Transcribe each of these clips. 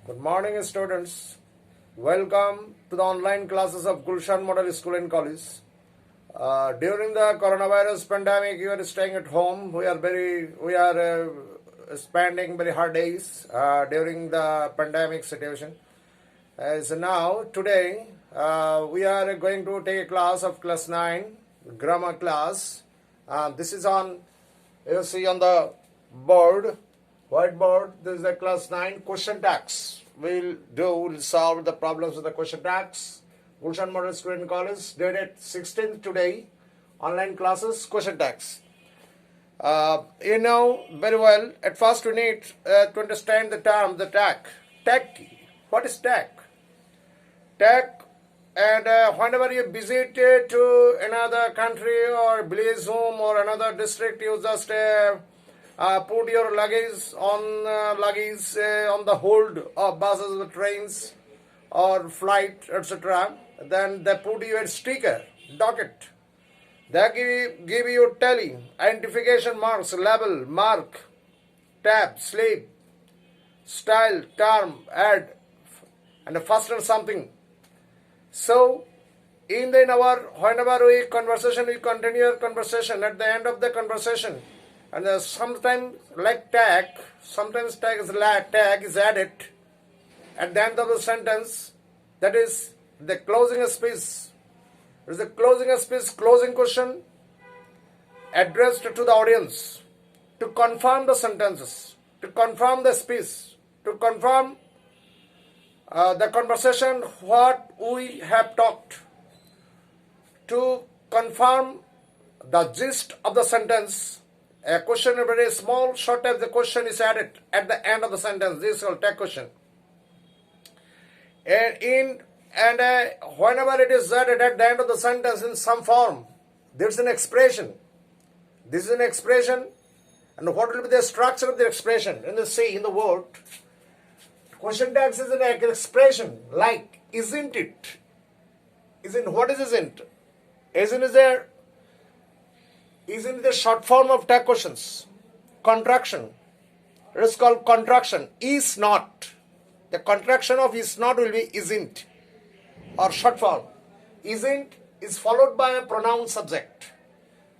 Good morning, students. Welcome to the online classes of Gulshan Model School and College. During the coronavirus pandemic, you are staying at home. We are spending very hard days during the pandemic situation. As now, today, we are going to take a class of class 9, grammar class. This is on, you see on the board, whiteboard, this is the class 9 question tags. We'll solve the problems of the question tags. Gulshan Model School and College, dated 16th today, online classes, question tags. You know very well, at first we need to understand the term, the tag. Tag key. What is tag? Tag, and whenever you visit to another country or village home or another district, you just put your luggage on the hold of buses or trains or flight, etc. Then they put you a sticker, docket. They give you tally, identification marks, label, mark, tab, slip, style, term, add, and fasten something. So, whenever we continue our conversation. At the end of the conversation, and sometimes like tag, sometimes tag is added at the end of the sentence. That is the closing speech. It is the closing speech, closing question addressed to the audience to confirm the sentences, to confirm the speech, to confirm the conversation, what we have talked, to confirm the gist of the sentence. A question, a very small, short type, the question is added at the end of the sentence. This is called tag question. And whenever it is added at the end of the sentence in some form, there is an expression. This is an expression, and what will be the structure of the expression? In the word, question tags is an expression like isn't it? What is isn't? Isn't it the short form of tag questions? Contraction. It is called contraction. Is not. The contraction of is not will be isn't, or short form. Isn't is followed by a pronoun subject.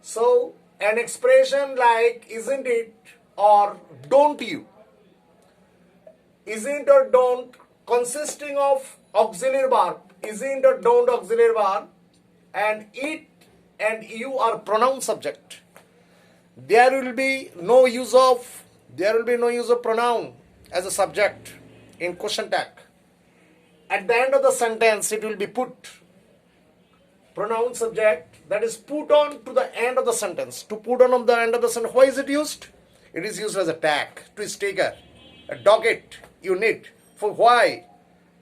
So an expression like isn't it or don't you, isn't or don't, consisting of auxiliary verb, isn't or don't auxiliary verb, and it and you are pronoun subject. There will be no use of pronoun as a subject in question tag. At the end of the sentence, it will be put pronoun subject, that is put on to the end of the sentence. To put on the end of the sentence, why is it used? It is used as a tag, to sticker, a docket you need. For why?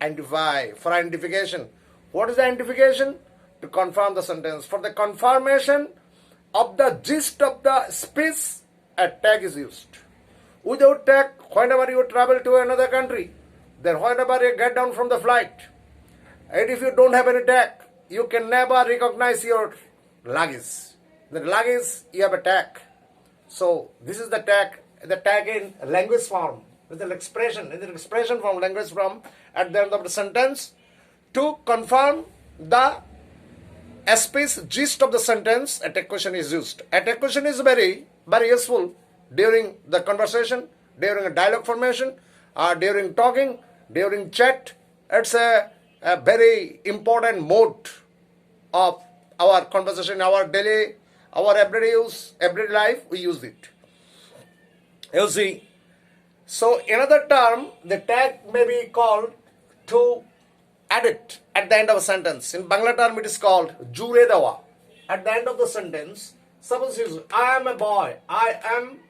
Identify, for identification. What is the identification? To confirm the sentence. For the confirmation of the gist of the speech, a tag is used. Without tag, whenever you travel to another country, then whenever you get down from the flight, and if you don't have any tag, you can never recognize your luggage. The luggage, you have a tag. So this is the tag in language form, with an expression, from language form at the end of the sentence to confirm the speech gist of the sentence. A tag question is used. A tag question is very, very useful during the conversation, during a dialogue formation, during talking, during chat. It's a very important mode of our conversation, our everyday use, everyday life, we use it. You see, so another term, the tag may be called to add it at the end of a sentence. In Bangla term, it is called jure dawa. At the end of the sentence, suppose you say, I am a boy, I'm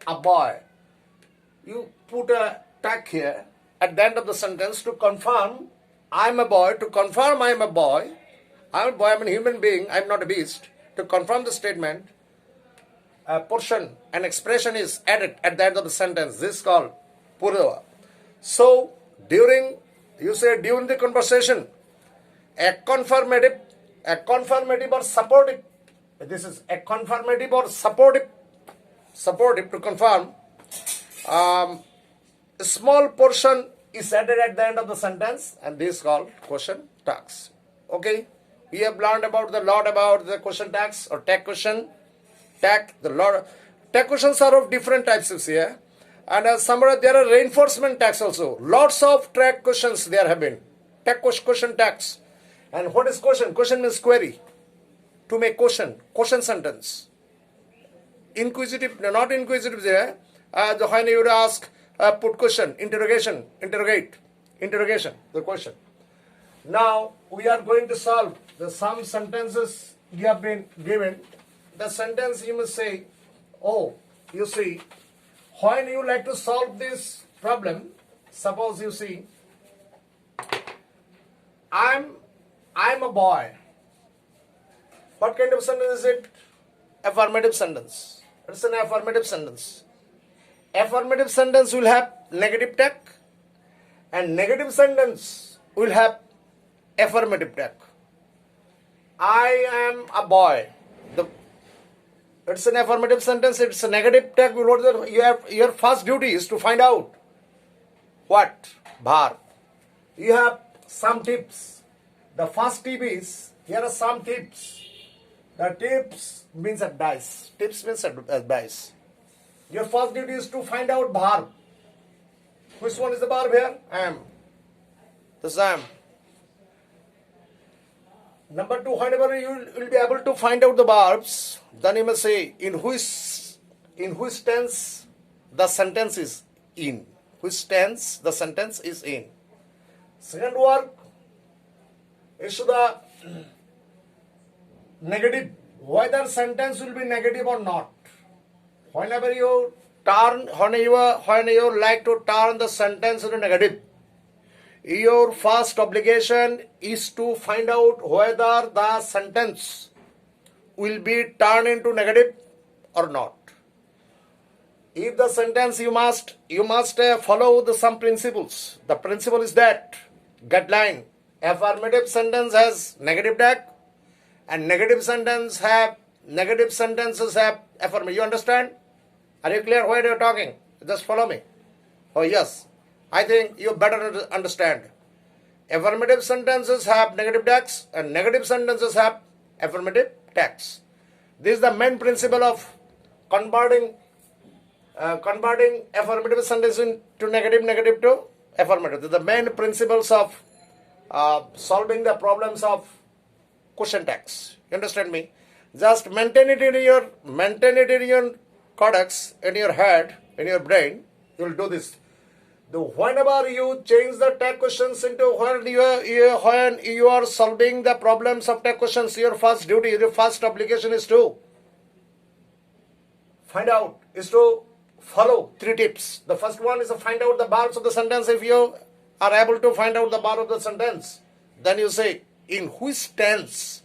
a boy. You put a tag here at the end of the sentence to confirm I'm a boy, to confirm I'm a boy. I'm a boy, I'm a human being, I'm not a beast. To confirm the statement, a portion, an expression is added at the end of the sentence. This is called purava. So, during the conversation, a confirmative or supportive, this is a confirmative or supportive to confirm, a small portion is added at the end of the sentence, and this is called question tags. Okay, we have learned about the lot about the question tags or tag question. Tag questions are of different types you see here, and somewhere there are reinforcement tags also. Lots of tag questions there have been. Tag question tags. And what is question? Question means query. To make question sentence. Inquisitive, not inquisitive there. When you would ask, put question, interrogation, interrogation, the question. Now we are going to solve the some sentences you have been given. The sentence you must say, oh, you see, when you like to solve this problem, suppose you see, I'm a boy. What kind of sentence is it? Affirmative sentence. It's an affirmative sentence. Affirmative sentence will have negative tag, and negative sentence will have affirmative tag. I am a boy. It's an affirmative sentence. It's a negative tag. Your first duty is to find out what bhar. You have some tips. The first tip is, here are some tips. The tips means advice. Tips means advice. Your first duty is to find out verb. Which one is the verb here? Am. This is am. Number two, whenever you will be able to find out the verbs, then you must say in which tense the sentence is in. Which tense the sentence is in. Second work is to the negative, whether sentence will be negative or not. Whenever you like to turn the sentence into negative, your first obligation is to find out whether the sentence will be turned into negative or not. If the sentence, you must follow some principles. The principle is that guideline. Affirmative sentence has negative tag, and negative sentences have affirmative. You understand? Are you clear what you are talking? Just follow me. Oh yes, I think you better understand. Affirmative sentences have negative tags, and negative sentences have affirmative tags. This is the main principle of converting affirmative sentence into negative to affirmative. This is the main principles of solving the problems of question tags. You understand me? Just maintain it in your cortex, in your head, in your brain. You will do this. Whenever you change the tag questions into when you are solving the problems of tag questions, your first duty, your first obligation is to follow three tips. The first one is to find out the verbs of the sentence. If you are able to find out the verb of the sentence, then you say in which tense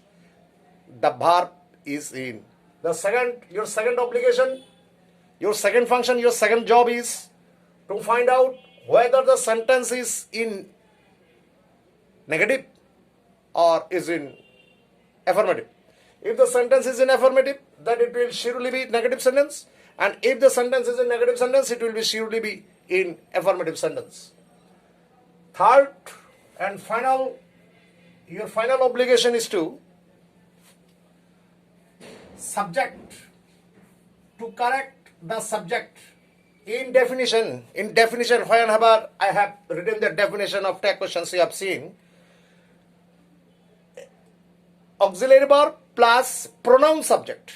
the verb is in. Your second obligation, your second function, your second job is to find out whether the sentence is in negative or is in affirmative. If the sentence is in affirmative, then it will surely be negative sentence, and if the sentence is in negative sentence, it will surely be in affirmative sentence. Third and your final obligation is to correct the subject. In definition, whenever I have written the definition of tag questions, you have seen auxiliary verb plus pronoun subject.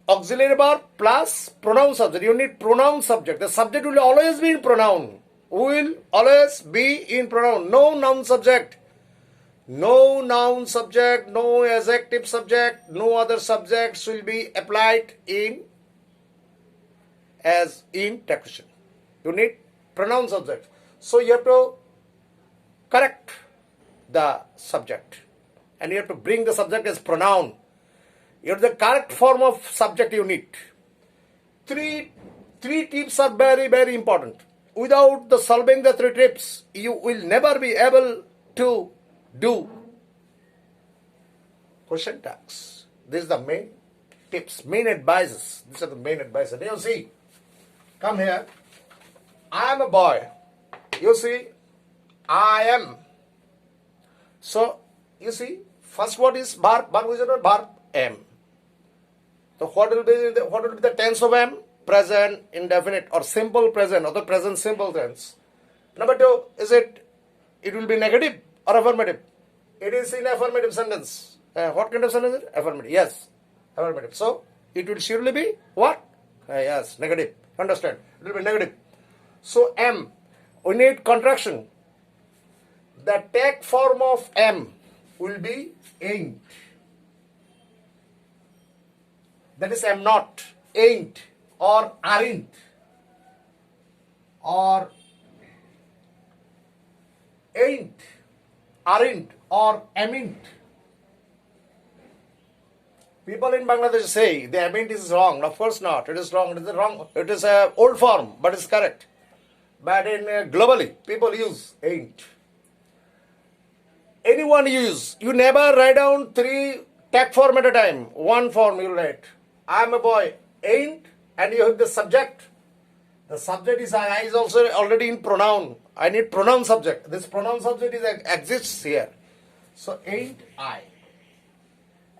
Auxiliary verb plus pronoun subject. You need pronoun subject. The subject will always be in pronoun. Will always be in pronoun. No noun subject. No noun subject, no adjective subject, no other subjects will be applied in tag question. You need pronoun subject. So you have to correct the subject, and you have to bring the subject as pronoun. You have the correct form of subject you need. Three tips are very, very important. Without solving the three tips, you will never be able to do question tags. This is the main tips, main advices. These are the main advices. You see, come here. I am a boy. You see, I am. So, you see, first word is verb. Verb is not verb, am. So, what will be the tense of am? Present, indefinite, or simple present, or the present simple tense. Number 2, it will be negative or affirmative? It is in affirmative sentence. What kind of sentence is it? Affirmative. Yes, affirmative. So, it will surely be what? Yes, negative. Understand? It will be negative. So, am. We need contraction. The tag form of am will be ain't. That is am not, ain't, or aren't, or ain't, aren't, or amn't. People in Bangladesh say the amn't is wrong. Of course not. It is wrong. It is wrong. It is a old form, but it's correct. But in globally, people use ain't. Anyone use. You never write down 3 tag form at a time. One form you write. I am a boy. Ain't, and you have the subject. The subject is I is also already in pronoun. I need pronoun subject. This pronoun subject exists here. So ain't I.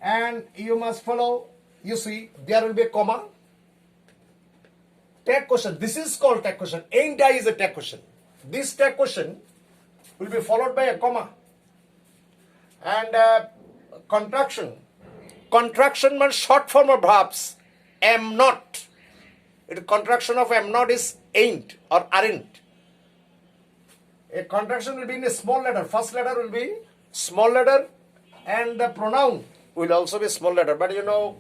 And you must follow. You see, there will be a comma. Tag question. This is called tag question. Ain't I is a tag question. This tag question will be followed by a comma. And contraction. Contraction means short form of verbs. Am not. The contraction of am not is ain't or aren't. A contraction will be in a small letter. First letter will be small letter, and the pronoun will also be small letter. But you know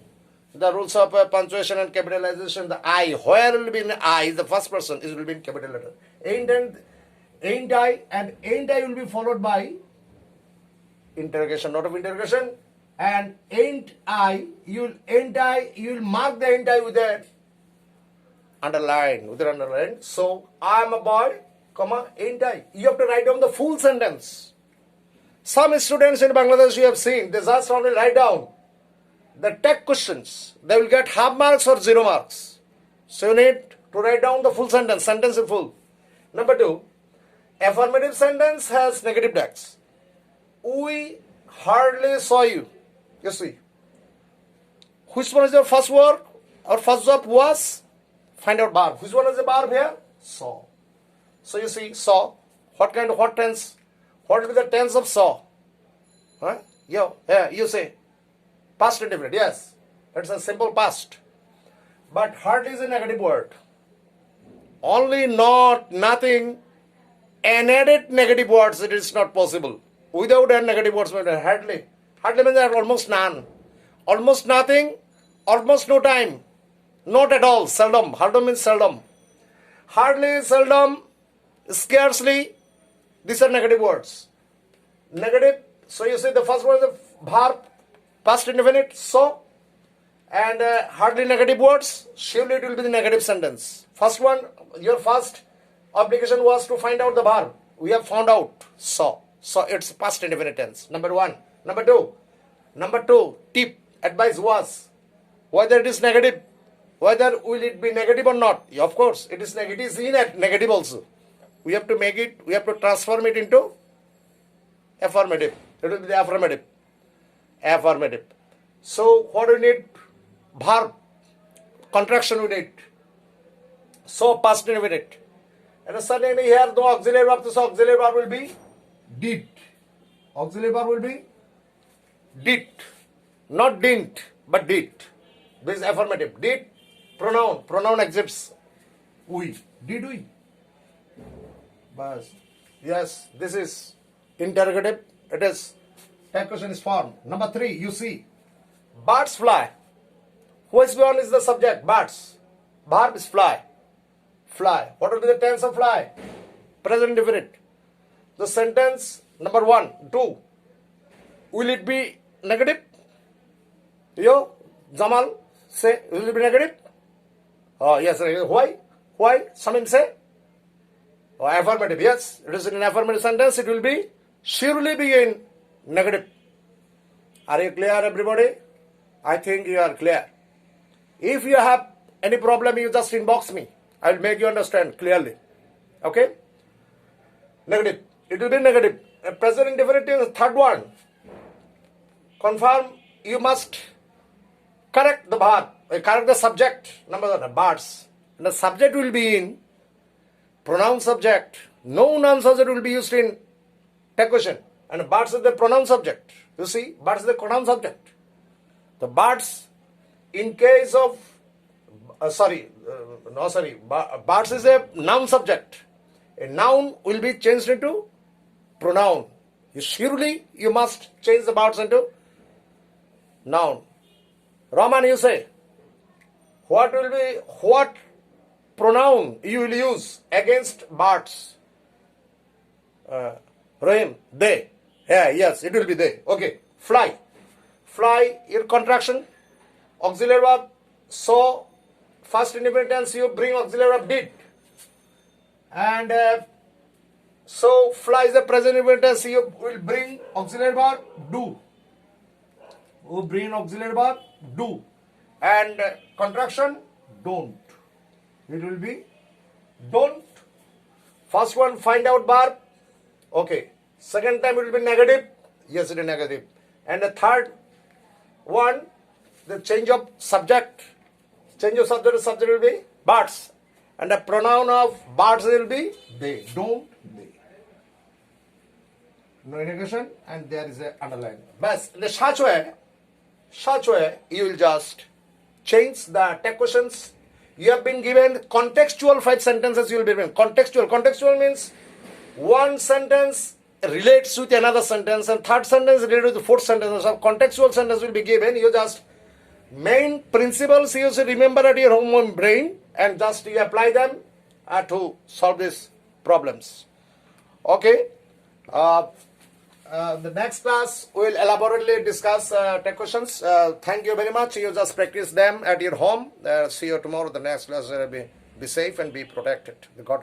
the rules of punctuation and capitalization. The I, where will be in I, the first person, it will be in capital letter. Ain't I, and ain't I will be followed by interrogation, note of interrogation. And ain't I, you'll mark the ain't I with a underline, So I am a boy, comma, ain't I. You have to write down the full sentence. Some students in Bangladesh you have seen, they just only write down the tag questions. They will get half marks or 0 marks. So you need to write down the full sentence in full. Number 2, affirmative sentence has negative tags. We hardly saw you. You see. Which one is your first word? Our first job was? Find out verb. Which one is the verb here? Saw. So you see, saw. What tense? What will be the tense of saw? Huh? Yeah, you say. Past indefinite, yes. It's a simple past. But hardly is a negative word. Only not, nothing, and added negative words, it is not possible. Without a negative words, hardly. Hardly means almost none. Almost nothing, almost no time. Not at all, seldom. Hardly means seldom. Hardly, seldom, scarcely. These are negative words. Negative, so you say the first word is the verb, past indefinite, so. And hardly negative words, surely it will be the negative sentence. First one, your first obligation was to find out the verb. We have found out, so. So it's past indefinite tense. Number 1. Number 2, tip, advice was, whether it is negative, whether will it be negative or not. Of course, it is negative, it is in negative also. We have to make it, we have to transform it into affirmative. It will be the affirmative. Affirmative. So what do we need? Verb. Contraction we need. So past indefinite. And suddenly here the auxiliary verb, so auxiliary verb will be did. Auxiliary verb will be did. Not didn't, but did. This is affirmative. Did, pronoun. Pronoun exists. We. Did we? Bas. Yes, this is interrogative. It is. Tag question is formed. Number 3, you see. Birds fly. Which one is the subject? Birds. Verb is fly. Fly. What will be the tense of fly? Present indefinite. The sentence number 1, 2. Will it be negative? Jamal say, will it be negative? Oh, yes. Why? Why? Some say. Oh, affirmative. Yes. It is in an affirmative sentence. It will be surely be in negative. Are you clear, everybody? I think you are clear. If you have any problem, you just inbox me. I will make you understand clearly. Okay? Negative. It will be negative. Present indifinitive, third one. Confirm, you must correct the verb, correct the subject, number one, birds. And the subject will be in pronoun subject. No noun subject will be used in take question. And birds is the pronoun subject. You see, birds is the pronoun subject. The birds, in case of, birds is a noun subject. A noun will be changed into pronoun. Surely you must change the birds into noun. Raman, you say, what pronoun you will use against birds? Rahim, they. Yeah, yes, it will be they. Okay, fly. Fly, your contraction, auxiliary verb. So, first indefinite tense, you bring auxiliary verb did. And so, fly is the present indefinite tense, you will bring auxiliary verb do. You bring auxiliary verb do. And contraction, don't. It will be don't. First one, find out verb. Okay. Second time it will be negative. Yes, it is negative. And the third one, the change of subject. Change of subject will be birds. And the pronoun of birds will be they. Don't, they. No negation, and there is a underline. But in such way, you will just change the take questions. You have been given contextual 5 sentences you will be given. Contextual means one sentence relates with another sentence and third sentence related with the fourth sentence. So contextual sentence will be given. You just main principles you should remember at your home brain and just you apply them to solve these problems. Okay. The next class we will elaborately discuss take questions. Thank you very much. You just practice them at your home. See you tomorrow. The next class. Be safe and be protected. God